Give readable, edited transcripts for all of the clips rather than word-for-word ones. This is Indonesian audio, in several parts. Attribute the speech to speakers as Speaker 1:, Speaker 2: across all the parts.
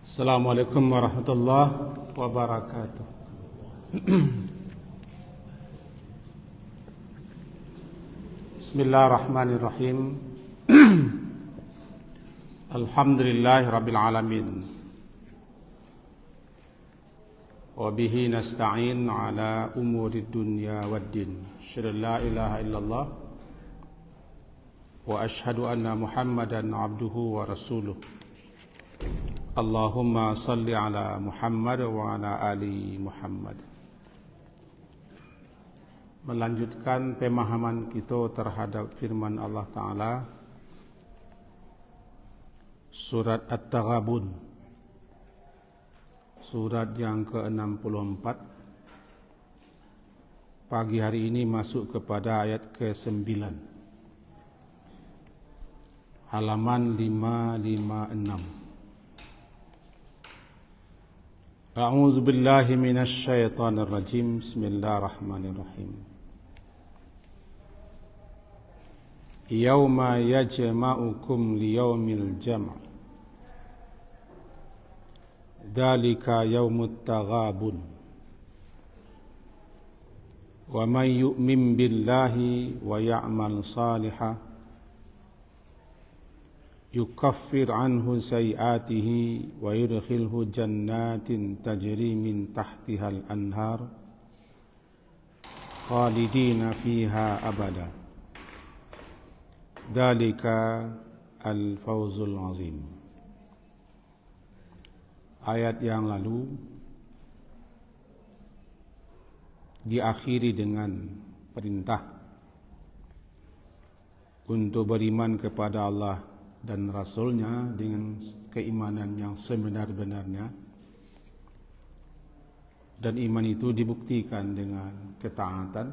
Speaker 1: Assalamualaikum warahmatullahi wabarakatuh. Bismillahirrahmanirrahim. Alhamdulillahi rabbil alamin. Wa bihi nasta'in ala umuri dunya waddin. Asyhadu an la ilaha illallah wa asyhadu anna Muhammadan abduhu wa rasuluh. Allahumma salli ala Muhammad wa ala ali Muhammad. Melanjutkan pemahaman kita terhadap firman Allah Ta'ala, surat At-Taghabun, surat yang ke-64. Pagi hari ini masuk kepada ayat ke-9, halaman 556. A'udzu billahi minasy syaithanir rajim. Bismillahirrahmanirrahim. Yauma yajma'ukum liyaumil jam'. Dzalika yaumut taghabun. Wa may yu'min billahi wa ya'mal shalihan yukaffir anhu sayi'atihi wa yudkhilhu jannatin tajri min tahtihal anhar khalidina fiha abada. Dzalika al-fawzul azim. Ayat yang lalu diakhiri dengan perintah untuk beriman kepada Allah dan Rasulnya dengan keimanan yang sebenar-benarnya, dan iman itu dibuktikan dengan ketaatan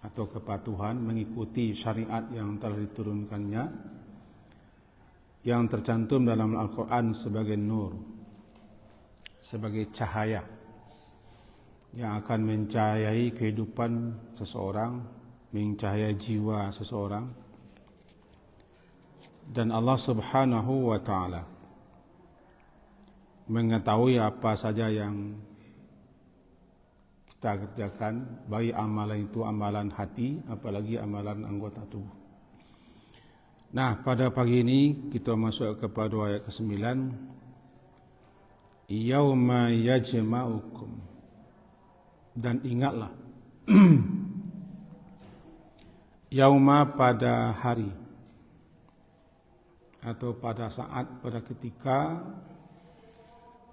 Speaker 1: atau kepatuhan mengikuti syariat yang telah diturunkannya, yang tercantum dalam Al-Quran sebagai nur, sebagai cahaya yang akan mencahayai kehidupan seseorang, mencahayai jiwa seseorang. Dan Allah Subhanahu wa Ta'ala mengetahui apa saja yang kita kerjakan, baik amalan itu amalan hati, apalagi amalan anggota tubuh. Nah, pada pagi ini kita masuk kepada ayat ke-9. Yauma yajma'ukum. Dan ingatlah, yauma pada hari, atau pada saat, pada ketika,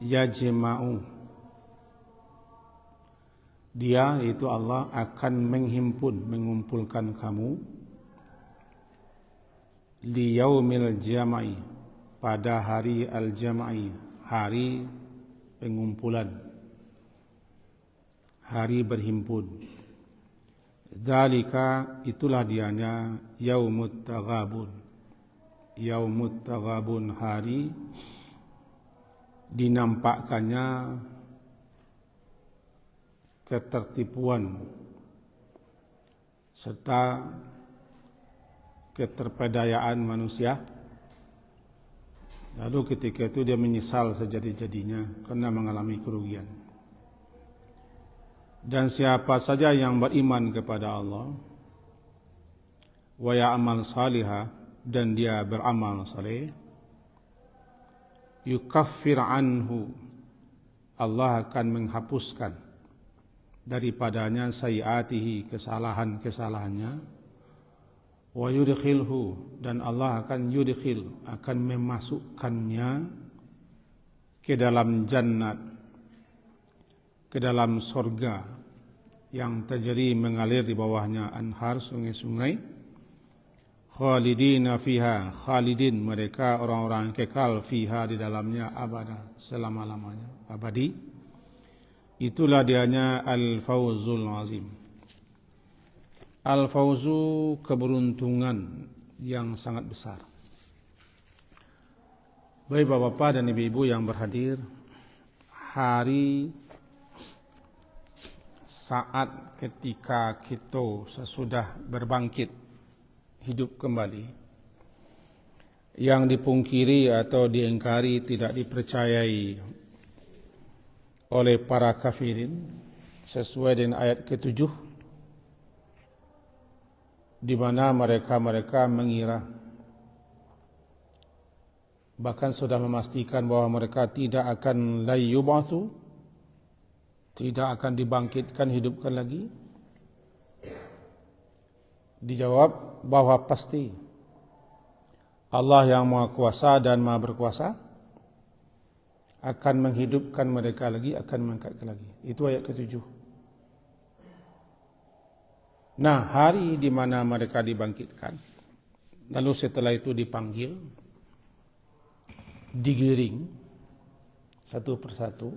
Speaker 1: yajma'u, dia yaitu Allah akan menghimpun, mengumpulkan kamu, liyaumil jama'i, pada hari al-jama'i, hari pengumpulan, hari berhimpun. Dzalika, itulah dianya yaumut taghabun. Yaumut taghabun, hari dinampakkannya ketertipuan serta keterpedayaan manusia. Lalu ketika itu dia menyesal sejadi-jadinya karena mengalami kerugian. Dan siapa saja yang beriman kepada Allah, wa ya'mal salihah, dan dia beramal saleh, yukaffir anhu, Allah akan menghapuskan daripadanya sayiatihi, kesalahan-kesalahannya, wa yudkhilhu, dan Allah akan yudkhil, akan memasukkannya ke dalam jannat, ke dalam surga yang tajri, mengalir di bawahnya anhar, sungai-sungai, khalidina fiha, khalidin, mereka orang-orang kekal, fiha, di dalamnya, abada, selama-lamanya, abadi. Itulah dianya al-fawzul azim. Al-fawzu, keberuntungan yang sangat besar. Baik bapak-bapak dan ibu-ibu yang berhadir, hari, saat ketika kita sesudah berbangkit, hidup kembali, yang dipungkiri atau diingkari, tidak dipercayai oleh para kafirin, sesuai dengan ayat ke-7, di mana mereka mengira, bahkan sudah memastikan bahwa mereka tidak akan layyub'atsu, tidak akan dibangkitkan, hidupkan lagi. Dijawab bahwa pasti Allah yang Maha Kuasa dan Maha Berkuasa akan menghidupkan mereka lagi, akan mengangkatkan lagi. Itu ayat ke-7. Nah, hari di mana mereka dibangkitkan, lalu setelah itu dipanggil, digiring satu persatu,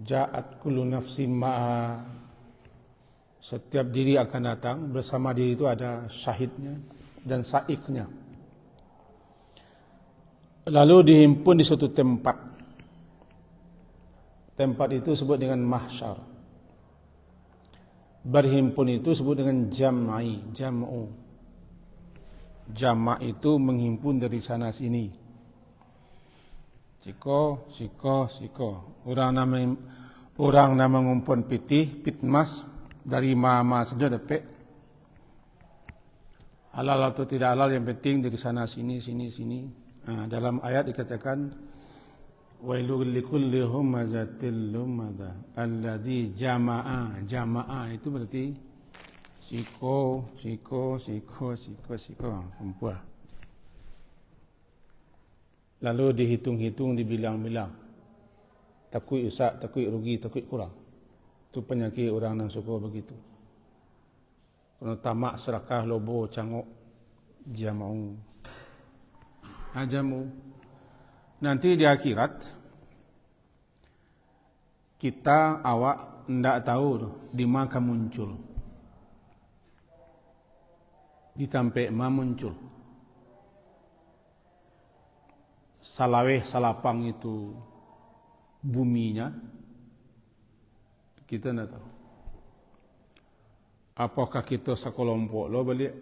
Speaker 1: ja'at kullu nafsin ma'a, setiap diri akan datang, bersama diri itu ada syahidnya dan saiknya. Lalu dihimpun di suatu tempat. Tempat itu disebut dengan mahsyar. Berhimpun itu disebut dengan jam'u. Jama' itu menghimpun dari sana sini. Siko. Orang nama ngumpun pitmas dari mama saja dapet. Halal atau tidak halal yang penting dari sana sini. Nah, dalam ayat dikatakan wailul likulli humazatil lumaza alladzi jama'a itu berarti siko perempuan. Lalu dihitung-hitung, dibilang-bilang, takut usak, takut rugi, takut kurang. Itu penyakit orang yang suka begitu. Kalau tamak, serakah, lobo, cangok, jamu. Nanti di akhirat kita awak ndak tahu di mana muncul. Ditampe ma muncul. Salapang itu buminya kita ndak tahu. Apakah kita sekelompok lo balik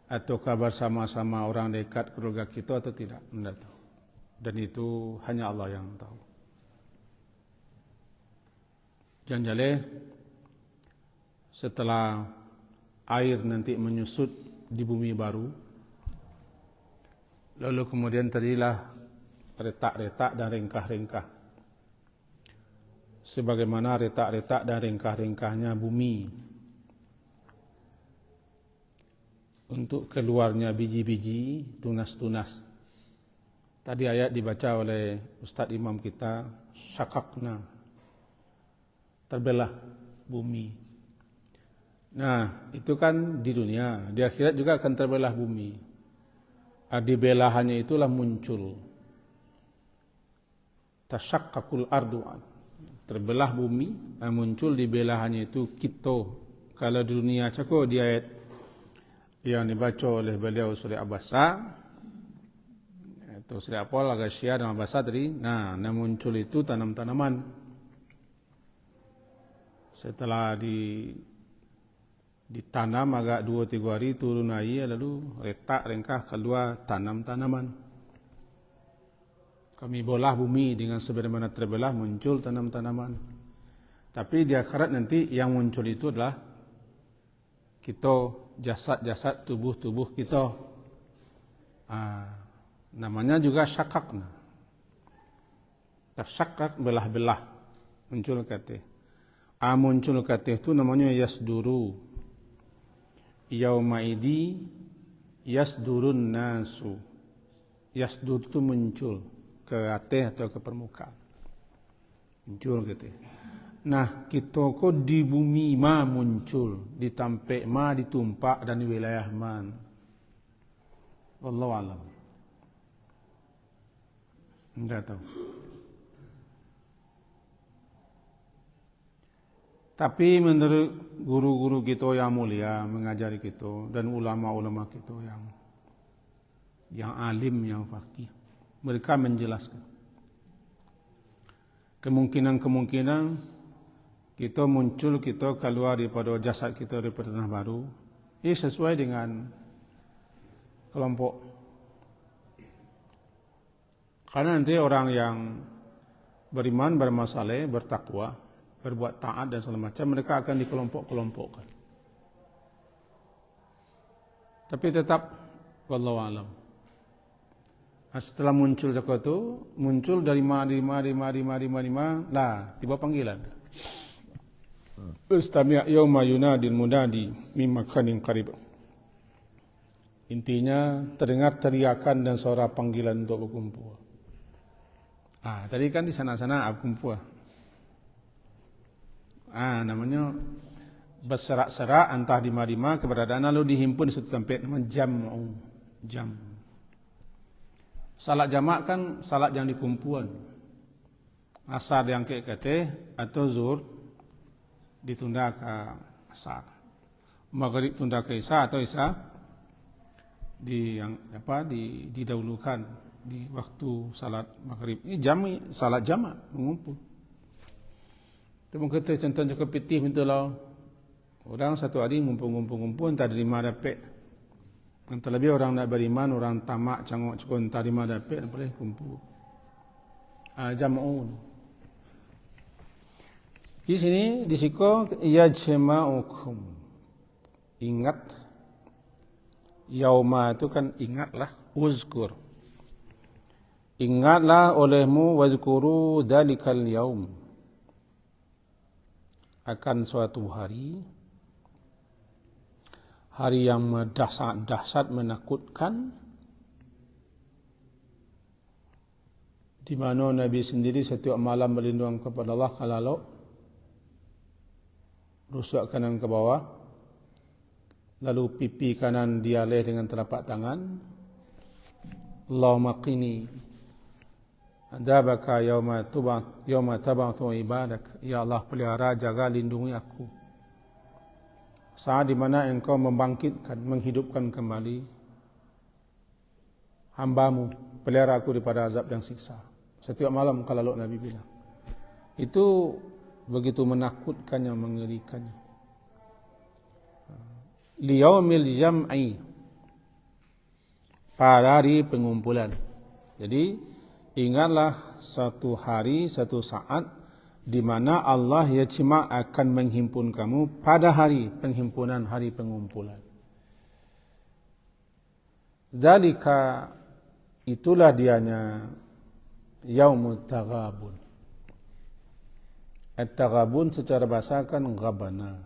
Speaker 1: ataukah bersama-sama orang dekat keluarga kita atau tidak, tidak tahu. Dan itu hanya Allah yang tahu. Janjale setelah air nanti menyusut di bumi baru, lalu kemudian terjadilah retak-retak dan ringkah-ringkah. Sebagaimana retak-retak dan ringkah-ringkahnya bumi untuk keluarnya biji-biji, tunas-tunas. Tadi ayat dibaca oleh Ustadz Imam kita, syakakna, terbelah bumi. Nah, itu kan di dunia, di akhirat juga akan terbelah bumi. Di belahannya itulah muncul tasyakkakul ardu, terbelah bumi, muncul di belahannya itu kita. Kalau di dunia cako di ayat yang dibaca oleh beliau Surah Abasa, itu Surah Apol, Al-Ghasyiyah dan Abasa tadi. Nah, muncul itu tanam-tanaman. Setelah ditanam agak 2-3 hari turun air, lalu retak ringkah keluar tanam-tanaman. Kami bolah bumi dengan sebagaimana terbelah muncul tanam-tanaman. Tapi di akhirat nanti yang muncul itu adalah kita, jasad-jasad, tubuh-tubuh kita. Namanya juga syakak. Tersyakak, belah-belah. Muncul kata. Muncul kata itu namanya yasduru. Yaumaidi yasdurun nasu. Yasdur itu muncul ke atas atau ke permukaan. Muncul kata. Nah, kita kok di bumi ma muncul, ditampe ma, ditumpak dan di wilayah man. Wallahu a'lam. Enggak tahu. Tapi menurut guru-guru kita yang mulia mengajari kita dan ulama-ulama kita yang alim, yang faqih, mereka menjelaskan kemungkinan kita muncul, kita keluar daripada jasad kita daripada tanah baru. Ini sesuai dengan kelompok. Karena nanti orang yang beriman, beramal saleh, bertakwa, berbuat taat dan segala macam, mereka akan dikelompok-kelompokkan. Tapi tetap wallahu alam. Setelah muncul sesuatu, muncul dari lima, lah tiba panggilan. Istami' yauma yunadil munadi min makanin qarib. Intinya terdengar teriakan dan suara panggilan untuk berkumpul. Tadi kan di sana-sana berkumpul. Namanya berserak-serak entah di mana keberadaan lalu dihimpun di satu tempat, namanya jam. Salat jamak kan salat yang dikumpulan. Asar yang ke atau zuhur ditunda ke asar. Maghrib tunda ke isya atau isya didahulukan di waktu salat maghrib. Ini salat jamak mengumpul. Itu mungkin contoh cukup pitih mintalah orang satu hari ngumpul entah dari mana dapat. Yang terlebih orang nak beriman, orang tamak cangok cukun entah dari mana dapat boleh kumpul. Jam'un. Di sini disiko yajma'ukum. Ingat. Yauma itu kan ingatlah, uzkur. Ingatlah olehmu wazkuru dalikal yaum. Akan suatu hari yang dahsyat menakutkan, di mana Nabi sendiri setiap malam berlindung kepada Allah kalau rusuk kanan ke bawah, lalu pipi kanan dialih dengan telapak tangan. Allahumma qini adabaka yauma tab'atu ibadak. Ya Allah, pelihara, jaga, lindungi aku saat di mana engkau membangkitkan, menghidupkan kembali hambamu, pelihara aku daripada azab dan siksa. Setiap malam kalau Nabi bilang. Itu begitu menakutkannya, mengerikannya. Liyaumil jam'i, pada hari pengumpulan. Jadi ingatlah satu hari, satu saat di mana Allah yajma' akan menghimpun kamu pada hari penghimpunan, hari pengumpulan. Zalika, itulah dianya yaumut taghabun. At-taghabun secara bahasa kan ghabana.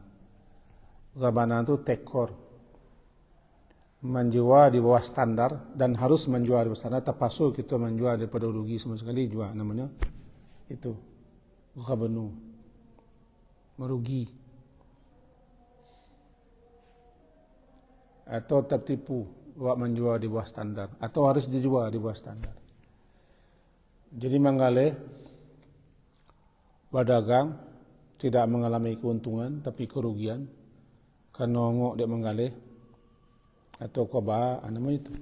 Speaker 1: Ghabana itu tekor. Menjual di bawah standar dan harus menjual di bawah standar, terpaksa kita menjual daripada rugi sama sekali juga, namanya itu ghabnu, merugi atau tertipu buat menjual di bawah standar atau harus dijual di bawah standar. Jadi manggaleh berdagang tidak mengalami keuntungan tapi kerugian karena ngok dia manggaleh atau qaba namanya itu,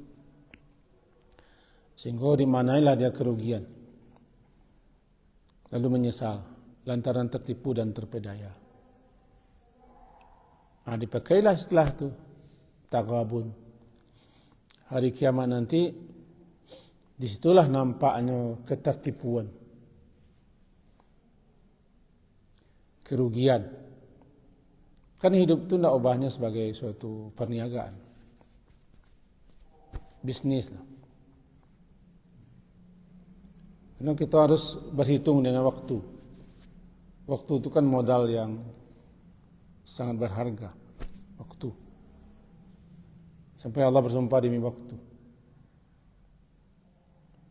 Speaker 1: sehingga dimanailah dia kerugian lalu menyesal lantaran tertipu dan terpedaya. Dipakailah istilah itu taghabun. Hari kiamat nanti disitulah nampaknya ketertipuan, kerugian. Kan hidup itu tidak ubahnya sebagai suatu perniagaan, bisnis lah. Karena kita harus berhitung dengan waktu. Waktu itu kan modal yang sangat berharga. Waktu. Sampai Allah bersumpah demi waktu.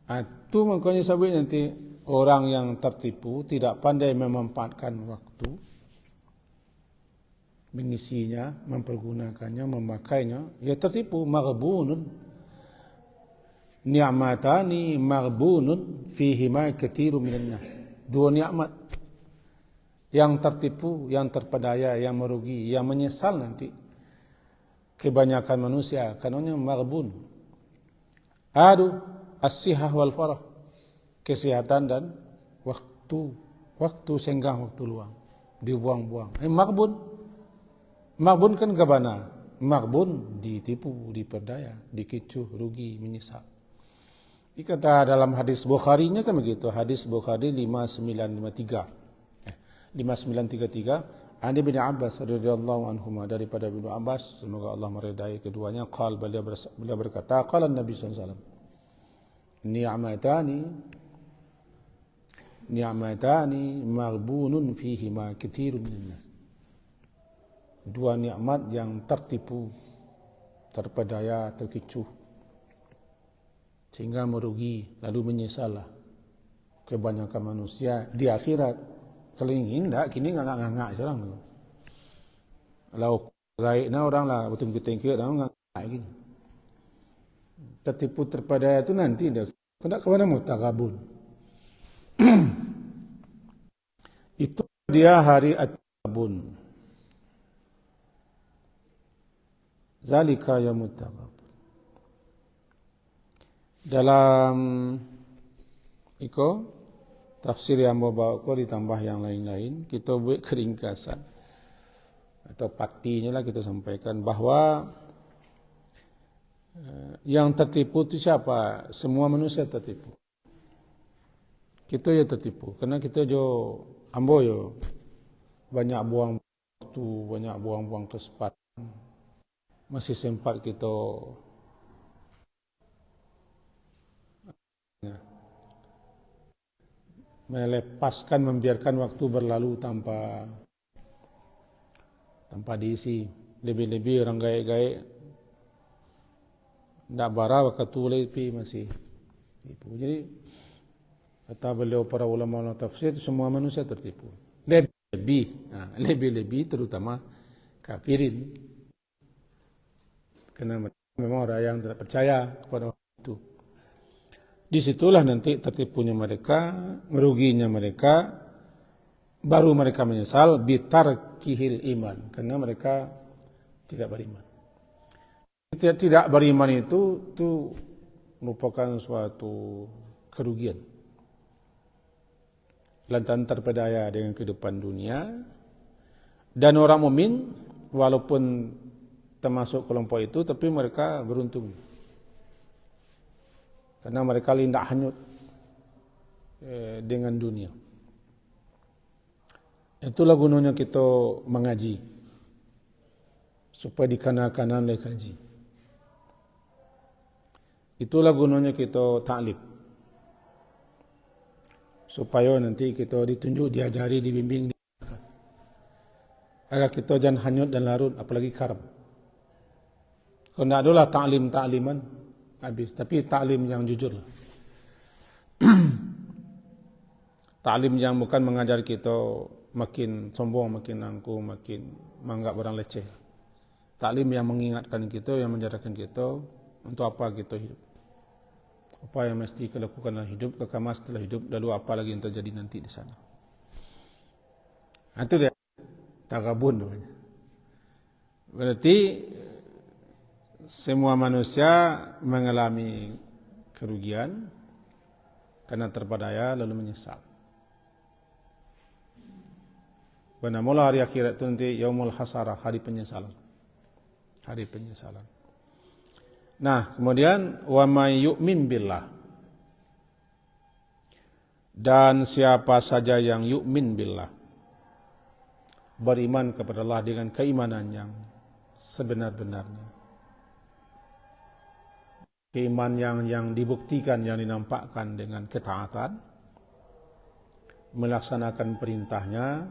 Speaker 1: Itu makanya sebut nanti orang yang tertipu tidak pandai memanfaatkan waktu, mengisinya, mempergunakannya, memakainya, ya tertipu, maghbunun. Ni'matani maghbunun fihima katsirun minan nas. Dua nikmat yang tertipu, yang terpedaya, yang merugi, yang menyesal nanti kebanyakan manusia karenanya maghbun. As-sihah wal farah, kesehatan dan waktu senggang, waktu luang dibuang-buang. Maghbun kan gabana, maghbun, ditipu, diperdaya, dikicuh, rugi, menyesal. Dikata dalam hadis Bukhari-nya kan begitu, hadis Bukhari 5933 Ani bin Abbas radhiyallahu anhuma, daripada Ibnu Abbas semoga Allah meridai keduanya, beliau berkata, qala Nabi sallallahu alaihi wasallam, ni'matani maghbunun fihima katsirun minan nas. Dua nikmat yang tertipu, terpedaya, terkecuh, sehingga merugi lalu menyesallah kebanyakan manusia di akhirat. Kelingin dak kini ngangak seorang tu. Kalau gaibna orang lah betul kita ngangak gini. Tertipu terpedaya itu nanti dah kena ke mana mutakabun. Itu dia hari at-tabun. Zalika yaumut taghabun. Dalam tafsir yang bawa ditambah yang lain-lain, kita buat keringkasan atau patinya lah kita sampaikan bahwa yang tertipu itu siapa? Semua manusia tertipu. Kita ya tertipu karena kita banyak buang waktu, banyak buang kesempatan. Masih sempat kita membiarkan waktu berlalu tanpa diisi. Lebih-lebih orang gaik-gaik ndak bara waktu lepi masih tipu. Jadi kata beliau para ulama tafsir, semua manusia tertipu. Lebih-lebih terutama kafirin. Karena memang orang yang tidak percaya kepada itu. Disitulah nanti tertipunya mereka, meruginya mereka, baru mereka menyesal bitarkihil iman, karena mereka tidak beriman. Tidak beriman itu merupakan suatu kerugian. Lantaran terpedaya dengan kehidupan dunia, dan orang mukmin walaupun termasuk kelompok itu, tapi mereka beruntung. Karena mereka lindak hanyut dengan dunia. Itulah gunanya kita mengaji, supaya dikanak-kanak oleh kaji. Itulah gunanya kita ta'lim, supaya nanti kita ditunjuk, diajari, dibimbing, agar kita jangan hanyut dan larut, apalagi karam. Kalau tidak adalah ta'liman habis, tapi ta'lim yang jujur. Ta'lim yang bukan mengajar kita makin sombong, makin angkuh, makin menganggap orang leceh. Ta'lim yang mengingatkan kita, yang mengajarkan kita untuk apa kita hidup, apa yang mesti kita lakukan dalam hidup, kekama setelah hidup, lalu apa lagi yang terjadi nanti di sana. Itu dia tagabun namanya. Berarti semua manusia mengalami kerugian karena terpedaya lalu menyesal. Benar mula hari akhirat itu nanti yaumul hasarah, hari penyesalan. Hari penyesalan. Nah, kemudian wa may yu'min billah. Dan siapa saja yang yu'min billah, beriman kepada Allah dengan keimanan yang sebenar-benarnya. Keimanan yang dibuktikan, yang dinampakkan dengan ketaatan, melaksanakan perintahnya,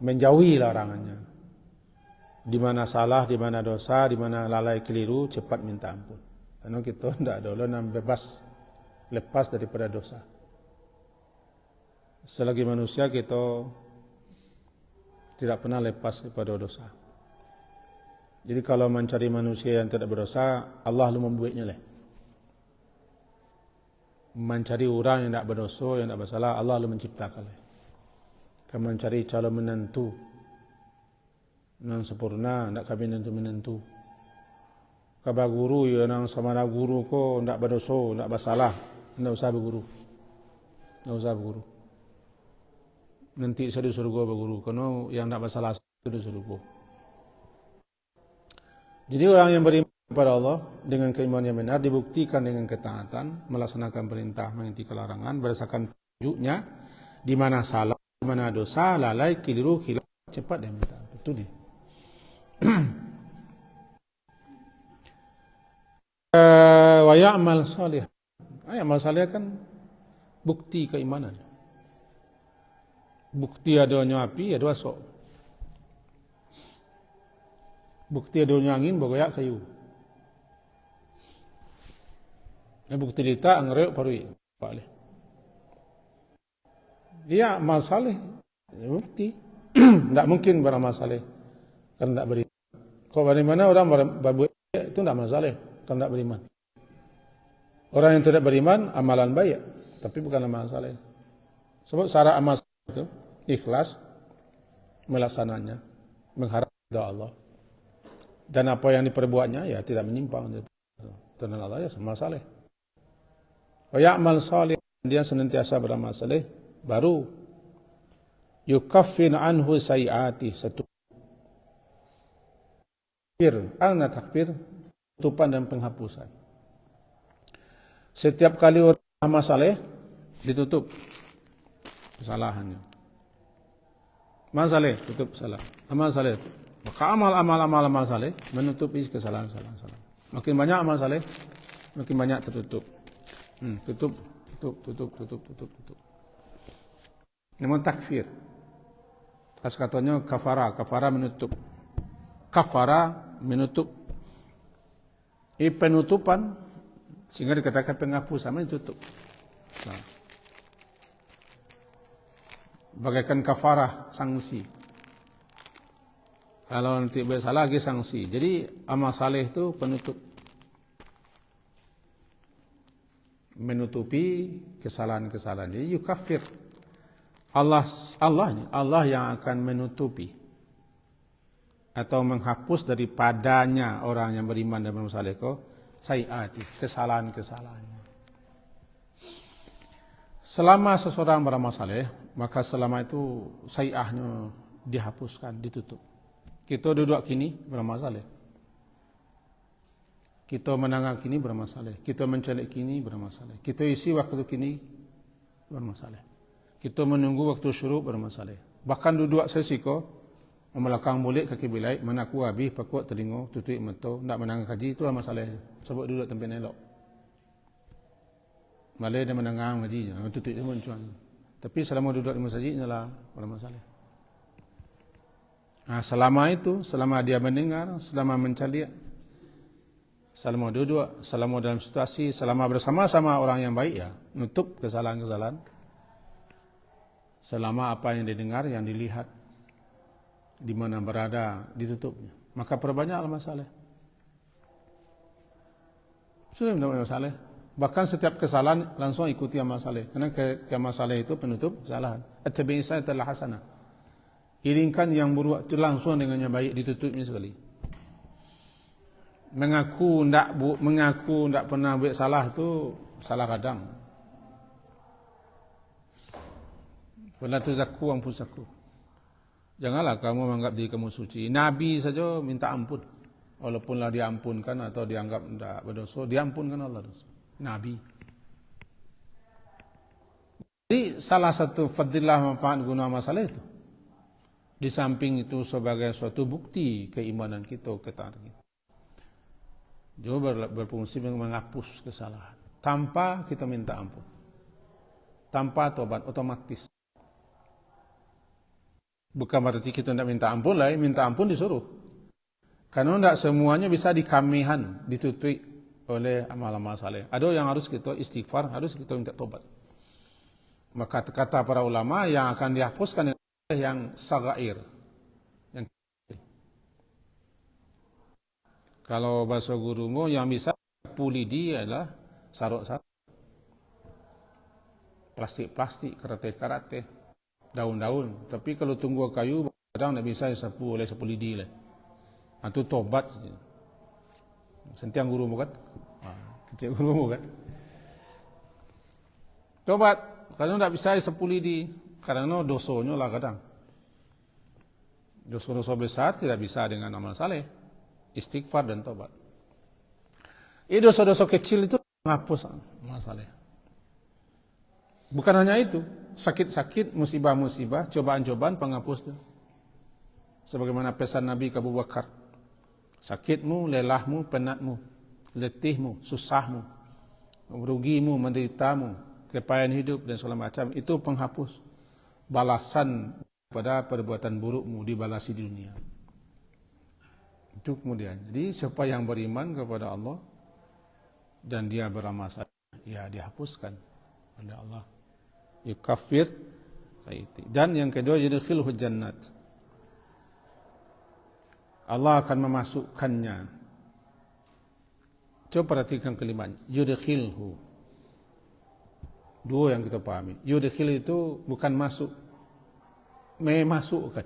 Speaker 1: menjauhi larangannya. Di mana salah, di mana dosa, di mana lalai keliru, cepat minta ampun. Karena kita tidak dulu lepas daripada dosa. Selagi manusia kita tidak pernah lepas daripada dosa. Jadi kalau mencari manusia yang tidak berdosa, Allah lu membuatnya lah. Mencari orang yang tidak berdosa, yang tidak bersalah, Allah lu menciptakan lah. Kalau mencari calon menantu yang sempurna, tidak kami menantu. Kalau guru yang sama guru ko tidak berdosa, tidak bersalah, tidak usah berguru. Tidak usah berguru. Nanti saya di surga berguru, karena yang tidak bersalah itu di surga. Jadi orang yang beriman kepada Allah dengan keimanan yang benar dibuktikan dengan ketaatan, melaksanakan perintah, mengikuti larangan berdasarkan petunjuknya, di mana salah, di mana dosa, lalai, keliru, hilaf, cepat dan minta. Itu dia. Wa ya'mal salih. Amal salih kan bukti keimanan. Bukti adanya api, ada asok. Bukti adanya angin, bagoyak kayu. Bukti dita, angreuk parui. Boleh. Dia amal salih. Bukti. Tidak mungkin beramal salih. Kan tidak beriman. Kau bagaimana orang berbuat itu tidak amal salih. Kan tidak beriman. Orang yang tidak beriman, amalan baik. Tapi bukan amal salih. Sebab syarat amal salih itu ikhlas melaksananya, mengharap ridha Allah, dan apa yang diperbuatnya ya tidak menyimpang dari Allah, ya amal saleh. Wa ya'mal salih, dia senantiasa beramal saleh, baru yukaffir anhu sayiati, satu takfir, tutupan dan penghapusan. Setiap kali orang amal saleh ditutup kesalahannya. Amal saleh tutup salah. Amal saleh. Maka amal saleh menutupi kesalahan. Makin banyak amal saleh, makin banyak tertutup. Tutup. Namun takfir. As katanya kafara menutup. Kafara menutup. Penutupan sehingga dikatakan penghapusan ditutup. Nah. Bagaikan kafarah, sanksi. Kalau nanti bersalah lagi sanksi. Jadi amal saleh itu penutup. Menutupi kesalahan-kesalahan. Jadi yukafir. Allah yang akan menutupi atau menghapus daripadanya orang yang beriman dan beramal saleh sayiati, kesalahan-kesalahannya. Selama seseorang beramal saleh, maka selama itu sayiahnya dihapuskan, ditutup. Kita duduk kini beramal saleh. Kita menangis kini beramal saleh. Kita mencelik kini beramal saleh. Kita isi waktu kini beramal saleh. Kita menunggu waktu syuruk beramal saleh. Bahkan duduk sesi ko memelakang mulut kaki bilai, menaku habis pakuat telinga, tutup mata, nak menangis kaji, itu amal saleh. Sebab duduk tempat elok. Malai dia menangis ngaji, tutup dia mencuan. Tapi selama duduk di masjid adalah beramal saleh. Nah, selama itu, selama dia mendengar, selama mencaliak, selama duduk, selama dalam situasi, selama bersama-sama orang yang baik, ya, nutup kesalahan-kesalahan. Selama apa yang didengar, yang dilihat, di mana berada, ditutupnya. Maka perbanyak amal saleh. Sudah mendapat amal saleh. Bahkan setiap kesalahan langsung ikuti amal saleh. Karena amal saleh itu penutup kesalahan. At-tabi'in sayyi'atal hasanah. Iringkan yang buruk itu langsung dengan yang baik, ditutupnya sekali. Mengaku tidak pernah buat salah itu salah kadang. Wala tuzakku anfusakum. Janganlah kamu menganggap diri kamu suci. Nabi saja minta ampun. Walaupunlah diampunkan atau dianggap tidak berdosa, diampunkan Allah dosa. Nabi. Jadi salah satu fadilah manfaat guna masalah itu. Di samping itu sebagai suatu bukti keimanan kita, ketaatan kita. Juga berfungsi menghapus kesalahan. Tanpa kita minta ampun. Tanpa tobat, otomatis. Bukan berarti kita tidak minta ampun lah, minta ampun disuruh. Karena tidak semuanya bisa dikamihan, ditutupi oleh amal-amal saleh. Ada yang harus kita istighfar, harus kita minta tobat. Maka kata para ulama yang akan dihapuskan yang sagair. Yang kalau bahasa gurumu yang bisa pulidi adalah saruk-saruk. Plastik-plastik, karate-karate, daun-daun. Tapi kalau tunggu kayu, kadang tidak bisa disapu oleh sapu lidi lah. Itu tobat. Sentiang gurumu kan? Kecil gurumu kan? Tobat. Kadang tidak bisa disapu lidi. Karena dosonya lah kadang. Dosa-dosa besar tidak bisa dengan amal saleh. istighfar dan tobat. Dosa-dosa kecil itu menghapus masalah. Bukan hanya itu, sakit-sakit, musibah-musibah, cobaan-cobaan penghapusnya. Sebagaimana pesan Nabi ke Abu Bakar, sakitmu, lelahmu, penatmu, letihmu, susahmu, rugimu, menderitamu, kepayahan hidup dan segala macam, itu penghapus balasan pada perbuatan burukmu dibalasi di dunia. Itu kemudian. Jadi siapa yang beriman kepada Allah dan dia beramal saleh, ya dihapuskan oleh Allah. Yukaffir sayyiti. Dan yang kedua, yudkhilhu jannat. Allah akan memasukkannya. Coba perhatikan kalimatnya, yudkhilhu. Dua yang kita pahami. Yudkhil itu bukan masuk, memasukkan.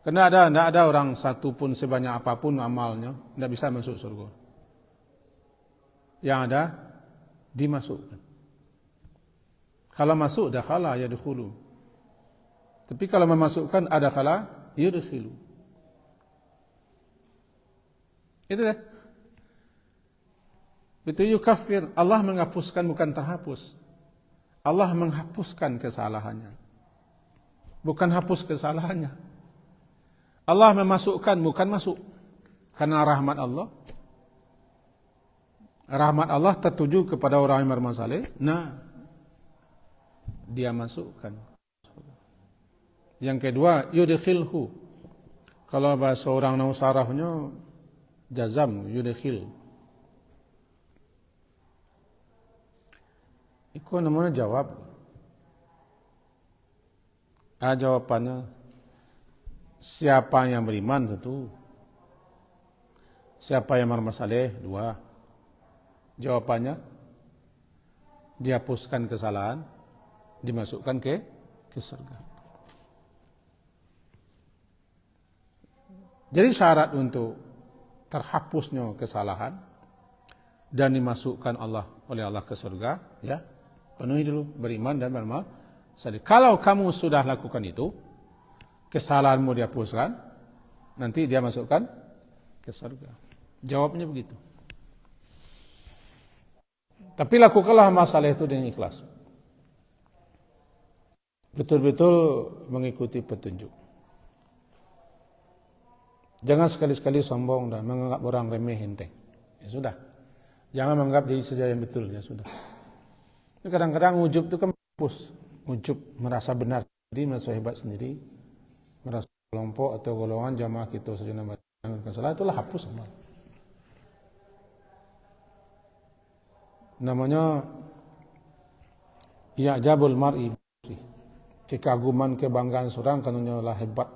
Speaker 1: Karena tidak ada orang satu pun sebanyak apapun amalnya tidak bisa masuk surga. Yang ada dimasukkan. Kalau masuk dakhala yadkhulu. Tapi kalau memasukkan adakhala yudkhilu. Itu dah. Itu yukaffir. Allah menghapuskan bukan terhapus. Allah menghapuskan kesalahannya. Bukan hapus kesalahannya. Allah memasukkan bukan masuk. Karena rahmat Allah tertuju kepada orang yang beramal saleh. Nah, dia masukkan. Yang kedua, yudkhilhu. Kalau bahasa orang Nausarahnya jazam, yudkhil. Itu namanya jawab. Jawabannya, siapa yang beriman satu, siapa yang beramal saleh dua. Jawabannya, dihapuskan kesalahan, dimasukkan ke surga. Jadi syarat untuk terhapusnya kesalahan dan dimasukkan oleh Allah ke surga, ya, penuhi dulu beriman dan beramal saleh. Kalau kamu sudah lakukan itu, kesalahanmu dihapuskan, nanti dia masukkan ke surga. Jawabnya begitu. Tapi lakukanlah masalah itu dengan ikhlas. Betul-betul mengikuti petunjuk. Jangan sekali-sekali sombong dan menganggap orang remeh enteng. Ya sudah. Jangan menganggap diri saja yang betul. Ya sudah. Kadang-kadang ujub itu kan hapus. Ujub merasa benar sendiri, merasa hebat sendiri, merasa kelompok atau golongan jamaah kita saja namanya salah, itulah hapus amal. Namanya i'jabul mar'i, kekaguman, kebanggaan seorang karena lah hebat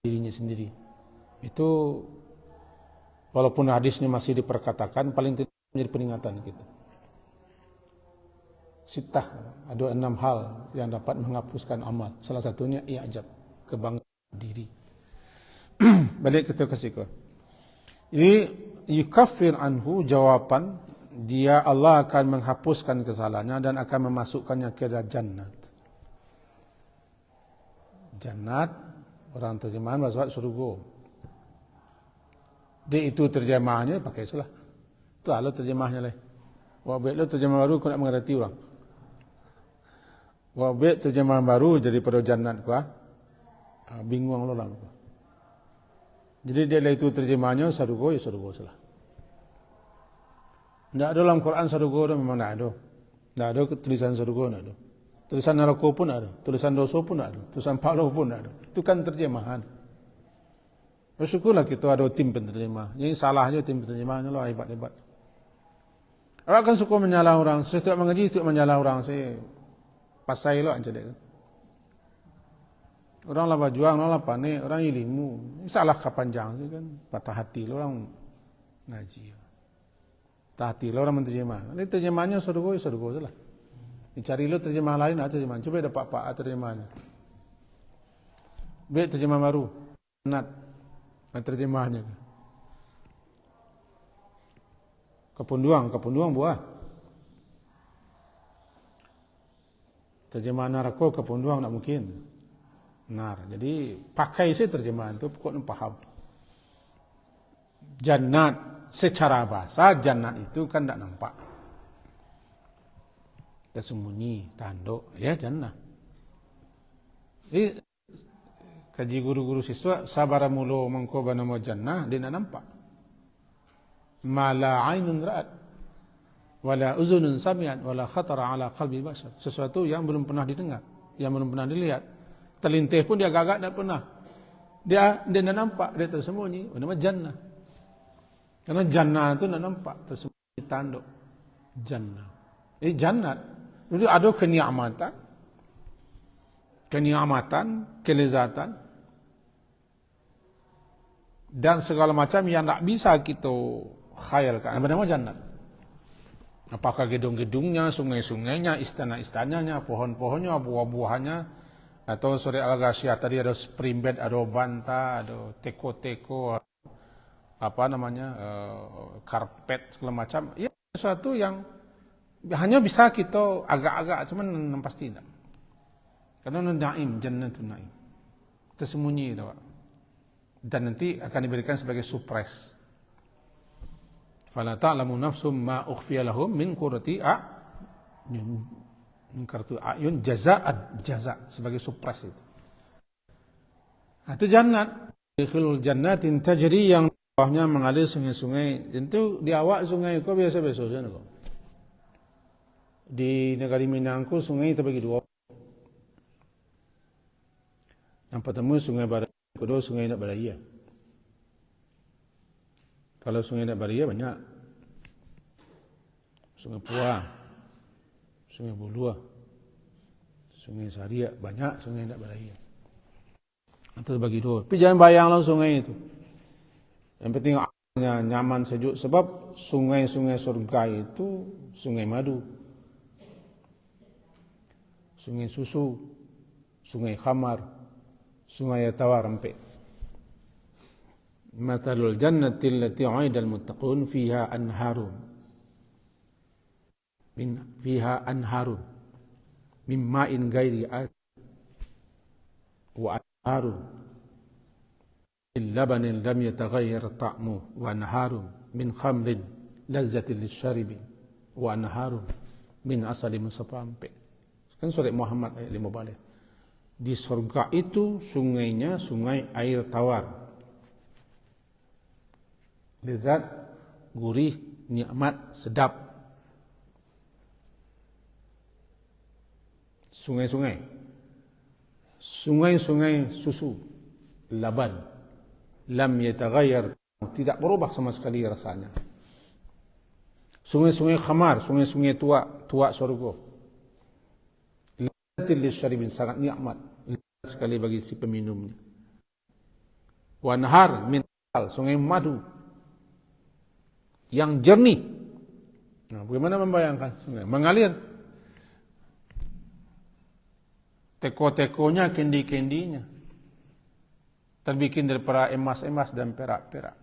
Speaker 1: dirinya sendiri. Itu walaupun hadisnya masih diperkatakan, paling tidak menjadi peringatan kita. Sittah, ada 6 hal yang dapat menghapuskan amal. Salah satunya i'jab, kebanggaan diri. Balik kita ke situ. Jadi yukaffir anhu, jawaban dia, Allah akan menghapuskan kesalahannya dan akan memasukkannya ke jannat. Jannat, orang terjemahan bahasa surga. Dia itu terjemahannya pakai salah. Itu lo terjemahnya lah. Wabek lo terjemah baru kau nak mengerti orang. Wabek terjemah baru jadi pada jannat kau, bingung lo lah. Jadi dia itu terjemahannya surga, ya surga salah. Tidak ada dalam Quran surga, memang tidak ada. Tidak ada tulisan surga, tidak ada. Tulisan neraka pun ada, tulisan dosa pun ada, tulisan pahala pun ada. Itu kan terjemahan. Bersyukurlah kita ada tim penterjemah. Jadi salahnya tim penterjemahnya lah hebat-hebat. Awak kan suka menyalah orang, setiap mengaji setiap menyalah orang, saya pasai lo aja deh. Orang lah berjuang, orang lah panik, orang ilmu. Salah kepanjang sih kan, patah hati lo orang ngaji. Patah hati lo orang menterjemah. Ini terjemahnya surga, ya surga salah. Dicari lo terjemah lain, ada terjemahan. Coba ada pak terjemahannya. Baik terjemah baru, Nat, terjemahannya. Kepunduang buah. Terjemahan neraka kepunduang tak mungkin. Nar. Jadi pakai sih terjemahan itu kok paham. Jannat secara bahasa jannat itu kan tidak nampak. Tersembunyi, tanduk, ya jannah. Jadi kaji guru-guru siswa sabar mulo mengko banamo jannah dia tidak nampak. Mala ainun ra'at wala uzunun sami'at wala khatara ala qalbi bashar. Sesuatu yang belum pernah didengar, yang belum pernah dilihat. Terlintih pun dia gagak tidak pernah. Dia tidak nampak, dia tersembunyi. Nama jannah. Karena jannah itu tidak nampak, tersembunyi tanduk. Jannah. Jannat. Jadi ada kenikmatan, kelezatan, dan segala macam yang tak bisa kita khayalkan. Bernama jannat. Apakah gedung-gedungnya, sungai-sungainya, istana-istananya, pohon-pohonnya, buah-buahannya, atau sore Al-Ghasyiyah tadi ada spring bed, ada banta, ada teko-teko, karpet segala macam. Ya sesuatu yang hanya bisa kita agak-agak, cuman pasti tidak. Karena naim, jannatun naim, tersembunyi itu, Pak. Dan nanti akan diberikan sebagai surprise. Fala ta'lamu nafsum ma ukhfiya lahum min qurrati a'yun. Kartu ayun jaza sebagai surprise itu. Itu jannat. Dikhilul jannatin tajri yang bawahnya mengalir sungai-sungai. Itu di awak sungai kok biasa-biasa saja kok. Di negara Minangku sungai terbagi dua. Yang pertama sungai Baraya, kedua sungai Nak Baraya. Kalau sungai Nak Baraya banyak. Sungai Puah, Sungai Bulua, Sungai Saria, banyak sungai Nak Baraya. Itu bagi dua. Tapi jangan bayanglah sungai itu. Yang penting airnya nyaman, sejuk. Sebab sungai-sungai surga itu sungai madu, sungai susu, sungai khamar, sungai tawar rempik. Mathalul jannati allati 'aida al-muttaqun fiha anharun. Fiha anharun min ma'in ghairi wa anharun min labanin lam yataghayyar ta'muhu wa anharun min khamrin lazzatin lisyaribin wa anharun min asalin musaffa. Kan surat Muhammad ayat 5 balik. Di surga itu sungainya sungai air tawar. Lezat, gurih, nikmat, sedap. Sungai-sungai, sungai-sungai susu, laban, lam yataghayyar, tidak berubah sama sekali rasanya. Sungai-sungai khamar, sungai-sungai tua surga. Lazzatil lisyaribin, sangat nikmat sekali bagi si peminumnya. Wa nahar min sungai madu yang jernih. Nah, bagaimana membayangkan sungai mengalir? Teko-tekonya, kendi-kendinya terbikin daripada emas-emas dan perak-perak.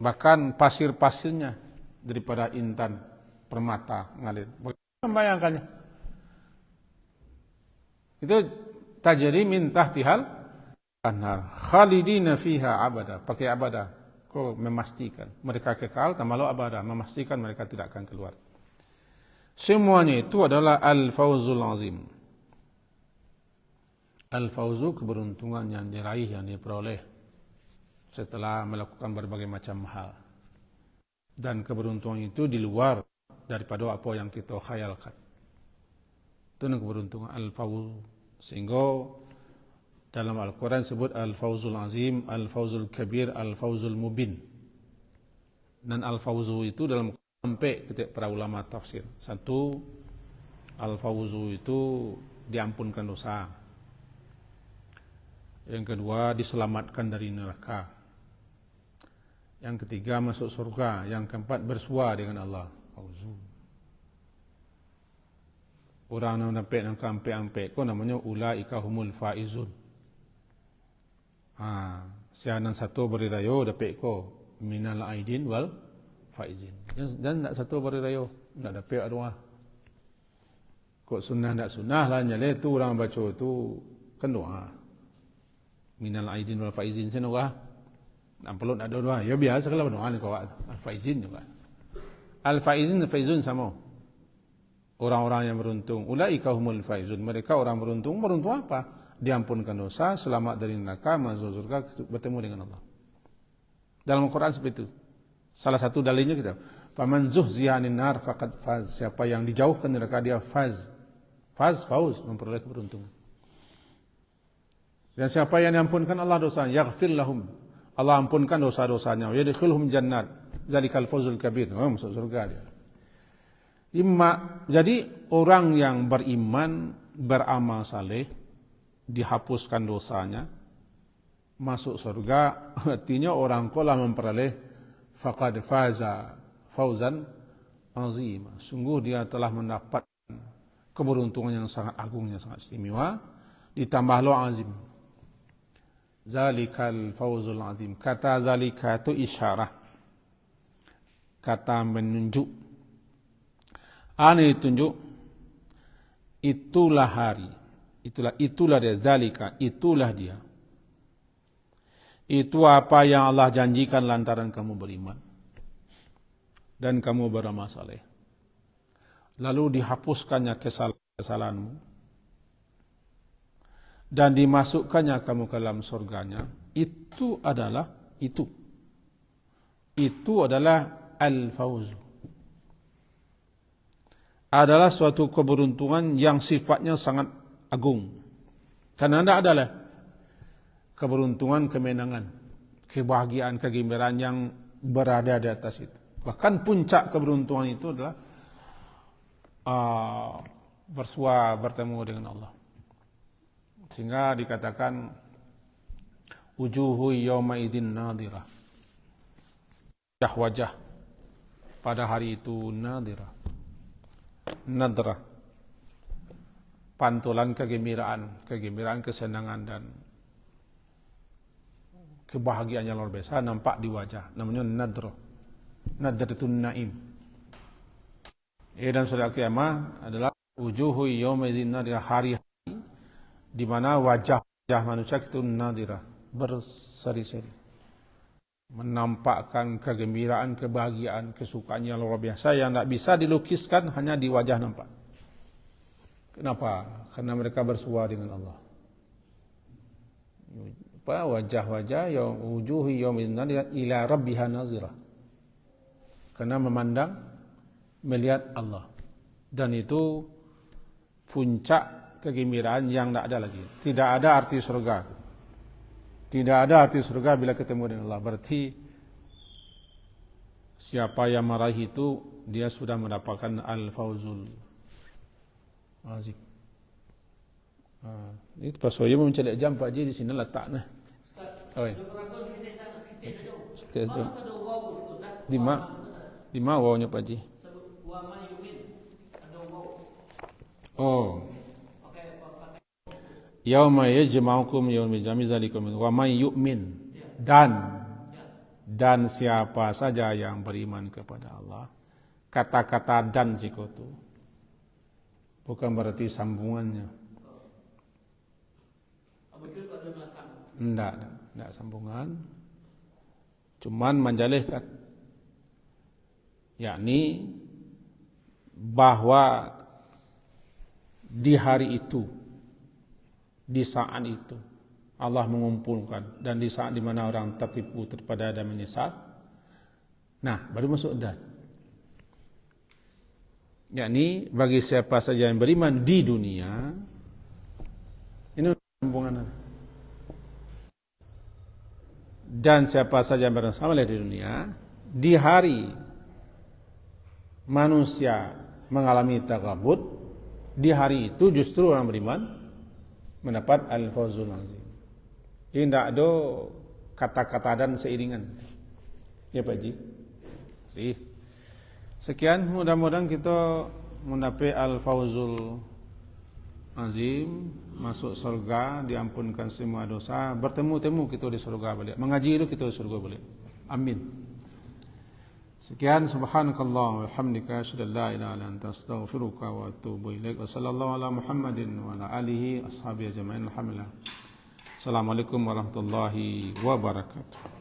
Speaker 1: Bahkan pasir-pasirnya daripada intan permata ngalir. Bagaimana membayangkannya? Itu tajri min tahtihal anhar khalidina fiha abada. Pakai abada. Kau memastikan mereka kekal, tamalu abada, memastikan mereka tidak akan keluar. Semuanya itu adalah al-fawzul azim. Al-fawzu, keberuntungan yang diraih, yang diperoleh setelah melakukan berbagai macam hal. Dan keberuntungan itu di luar daripada apa yang kita khayalkan. Itu keberuntungan al-fawzu. Sehingga dalam Al-Quran sebut al-fawzul azim, al-fawzul kabir, al-fawzul mubin. Dan al-fawzu itu dalam sampai ketika para ulama tafsir. Satu, al-fawzu itu diampunkan dosa. Yang kedua, diselamatkan dari neraka. Yang ketiga, masuk surga. Yang keempat, bersua dengan Allah. Fauzu. Orang yang nampak ampe-ampe ko namanya ulaika humul faizun. Sianan satu berirayo dapat ko minal aidin wal faizin. Dan tak satu berirayo, nak dapat doa. Kok sunnah tak sunnah lah nyale tu orang baca tu kan doa. Minal aidin wal faizin sen doa. Ampelon ada doa. Ya biasa kalau doa ni kau al faizin juga. Al faizin faizun sama. Orang-orang yang beruntung. Ulaika humul faizun. Mereka orang beruntung. Beruntung apa? Diampunkan dosa, selamat dari neraka, masuk surga, bertemu dengan Allah. Dalam Al-Quran seperti itu. Salah satu dalilnya kita. Faman zuhziha 'anil nar faqad faz. Siapa yang dijauhkan dari neraka dia faz. Fauz, memperoleh keberuntungan. Dan siapa yang diampunkan Allah dosa, yaghfir lahum. Allah ampunkan dosa-dosanya. Yadkhuluhum jannat. Zalikal fawzul kabir. Masuk surga dia. Jadi orang yang beriman, beramal saleh, dihapuskan dosanya, masuk surga, artinya orang kolah memperoleh faqad faza fauzan azima. Sungguh dia telah mendapat keberuntungan yang sangat agung, yang sangat istimewa, ditambah lo azim. Zalikal fauzul azim. Kata zalika itu isyarah, kata menunjuk. Ini tunjuk, itulah hari, itulah dia, zalika, itulah dia. Itu apa yang Allah janjikan lantaran kamu beriman dan kamu beramal saleh. Lalu dihapuskannya kesalahan-kesalahanmu dan dimasukkannya kamu ke dalam surganya. Itu adalah al-fawz. Adalah suatu keberuntungan yang sifatnya sangat agung. Karena tidak adalah keberuntungan, kemenangan, kebahagiaan, kegembiraan yang berada di atas itu. Bahkan puncak keberuntungan itu adalah bersua bertemu dengan Allah. Sehingga dikatakan wujuhu yawma idzin nadirah. Wajah pada hari itu nadirah. Nadrah, pantulan kegembiraan, kesenangan dan kebahagiaan yang luar biasa nampak di wajah. Namanya nadrah, nadratun naim. Dan surah Al-Qiyamah adalah wujuhu yawma idzin nadirah, hari di mana wajah manusia itu nadirah, berseri-seri, menampakkan kegembiraan, kebahagiaan, kesukaan yang luar biasa yang tidak bisa dilukiskan, hanya di wajah nampak. Kenapa? Karena mereka bersua dengan Allah. Wajah-wajah yang wujuhi yaumin nadirah ila rabbiha nazirah. Karena memandang, melihat Allah. Dan itu puncak kegembiraan yang tidak ada lagi. Tidak ada arti surga. Tidak ada arti surga bila ketemu dengan Allah. Berarti siapa yang meraih itu, dia sudah mendapatkan al-fawzul azim. Itu Pak Soyo mencari jam Pak Haji di sini letaknya. Di mana wawnya Pak Haji? Oh. Yauma yajma'ukum yaumil jam'i dzalikum wa may yu'min, dan siapa saja yang beriman kepada Allah. Kata-kata dan jikotu bukan berarti sambungannya. Enggak sambungan. Cuman menjalihkan, yakni bahwa di hari itu, di saat itu Allah mengumpulkan, dan di saat di mana orang tertipu, terpada dan menyesat. Nah, baru masuk dan. Yakni bagi siapa saja yang beriman di dunia, ini sambungan. Dan siapa saja yang bersama di dunia, di hari manusia mengalami tagabut, di hari itu justru orang beriman mendapat al-fawzul azim. Ini tidak ada kata-kata dan seiringan. Ya Pak Haji. Sekian, mudah-mudahan kita mendapat al-fawzul azim, masuk surga, diampunkan semua dosa, bertemu-temu kita di surga balik. Mengaji itu kita di surga balik. Amin. Sekian, subhanakallah wa hamdika asyhadu an la ilaha illa anta astaghfiruka wa atubu ilaik. Wa sallallahu ala Muhammadin wa ala alihi ashabihi ajma'in. Alhamdulillah. Assalamualaikum warahmatullahi wabarakatuh.